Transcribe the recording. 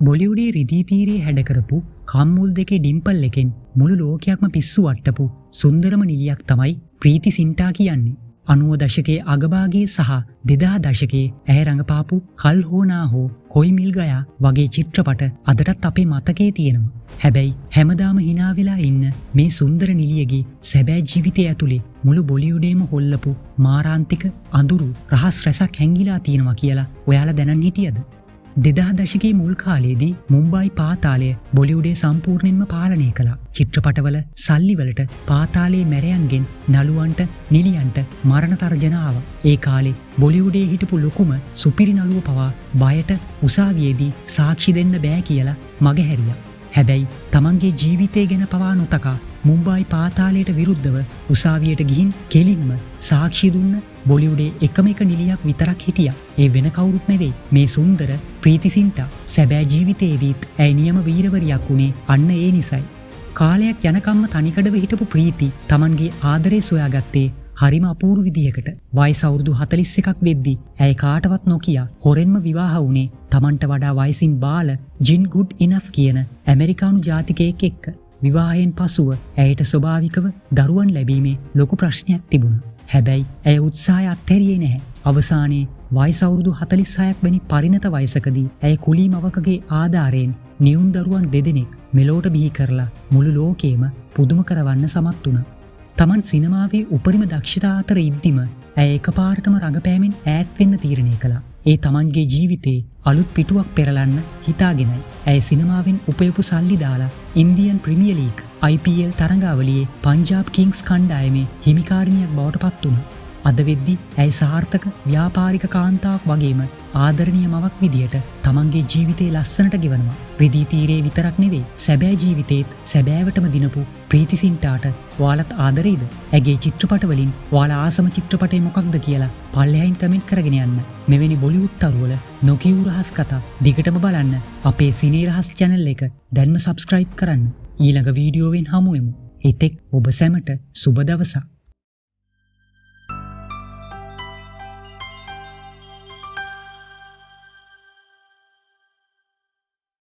බොලිවුඩේ රිදී තීරයේ හැඩකරපු කම්මුල් දෙකේ ඩිම්පල් එකෙන් මුළු ලෝකයක්ම පිස්සු වට්ටපු සුන්දරම නිලියක් තමයි ප්‍රීති සින්ටා කියන්නේ. 90 දශකයේ අගභාගයේ සහ 2000 දශකයේ ඇය රඟපාපු කල් හෝ නා හෝ කොයි මිල් ගයා වගේ චිත්‍රපට අදටත් අපේ මතකයේ තියෙනවා. හැබැයි හැමදාම hina වෙලා ඉන්න මේ සුන්දර නිලියගේ සැබෑ ජීවිතය ඇතුලේ මුළු බොලිවුඩේම හොල්ලපු මාරාන්තික අඳුරු රහස් රැසක් හැංගිලා තියෙනවා කියලා ඔයාලා දැනන් හිටියද? 2000 දශකයේ මුල් කාලයේදී මුම්බායි පාතාලය බොලිවුඩේ සම්පූර්ණයෙන්ම පාලනය කළා. චිත්‍රපටවල සල්ලිවලට පාතාලයේ මැරයන්ගෙන් නළුවන්ට නිලියන්ට මරණ තර්ජන ආවා. ඒ කාලේ බොලිවුඩේ හිටපු ලොකුම සුපිරි නළුව පවා බයට උසාවියේදී සාක්ෂි දෙන්න බෑ කියලා මගහැරියා. හැබැයි තමන්ගේ ජීවිතය ගැන පවා නොතකා මුම්බායි පාතාලයට විරුද්ධව උසාවියට ගිහින් කෙලින්ම සාක්ෂි දුන්න බොලිවුඩේ එකම එක නිලියක් විතරක් හිටියා. ඒ වෙන කවුරුත් නෙවෙයි මේ සුන්දර ප්‍රීති සින්ටා. සැබෑ ජීවිතයේදීත් ඇය නියම වීරවරියක් වුණේ අන්න ඒ නිසයි. කාලයක් යනකම්ම තනිකඩව හිටපු ප්‍රීති තමන්ගේ ආදරේ සොයාගත්තේ හරිම අපූර්ව විදිහකට. වයස අවුරුදු 41ක් වෙද්දී ඇය කාටවත් නොකිය හොරෙන්ම විවාහ වුණේ තමන්ට වඩා වයසින් බාල ජින් ගුඩ් ඉනෆ් කියන ඇමරිකානු ජාතිකයෙක් එක්ක. විවාහයෙන් පසුව ඇයට ස්වභාවිකව දරුවන් ලැබීමේ ලොකු ප්‍රශ්නයක් තිබුණා. හැබැයි ඇය උත්සාහය අත්හැරියේ නැහැ. අවසානයේ වයස අවුරුදු 46ක් වැනි පරිණත වයසකදී ඇය කුලී මවකගේ ආධාරයෙන් නියුන් දරුවන් දෙදෙනෙක් මෙලොවට බිහි කරලා මුළු ලෝකෙම පුදුම කරවන්න සමත් වුණා. තමන් සිනමාවේ උපරිම දක්ෂතා අතර ඉද්දිම ඇය එකපාරටම රඟපෑමෙන් ඈත් වෙන්න තීරණය කළා. ඒ තමන්ගේ ජීවිතේ අලුත් පිටුවක් පෙරලන්න හිතාගෙනයි. ඇය සිනමාවෙන් උපයපු සල්ලි දාලා ඉන්දියන් ප්‍රීමියර් ලීග් IPL තරඟාවලියේ පංජාබ් කිංග්ස් කණ්ඩායමේ හිමිකාරිනියක් බවට පත් වුණා. අද වෙද්දී ඇය සාර්ථක ව්‍යාපාරික කාන්තාවක් වගේම ආදරණීය මවක් විදියට තමන්ගේ ජීවිතේ ලස්සනට ගෙවනවා. රිදී තීරයේ විතරක් නෙවෙයි සැබෑ ජීවිතේත් සැබෑවටම දිනපු ප්‍රීති සින්ටාට ඔයාලත් ආදරෙයිද? ඇගේ චිත්‍රපට වලින් ඔයාලා ආසම චිත්‍රපටය මොකක්ද කියලා පල්ලෙහායින් කමෙන්ට් කරගෙන යන්න. මෙවැනි බොලිවුඩ් තරුවල නොකියූ රහස් කතා දිගටම බලන්න අපේ සිනේ රහස් channel එක දැන්ම subscribe කරන්න. ඊළඟ වීඩියෝවෙන් හමු වෙමු. එතෙක් ඔබ සැමට සුබ දවසක්.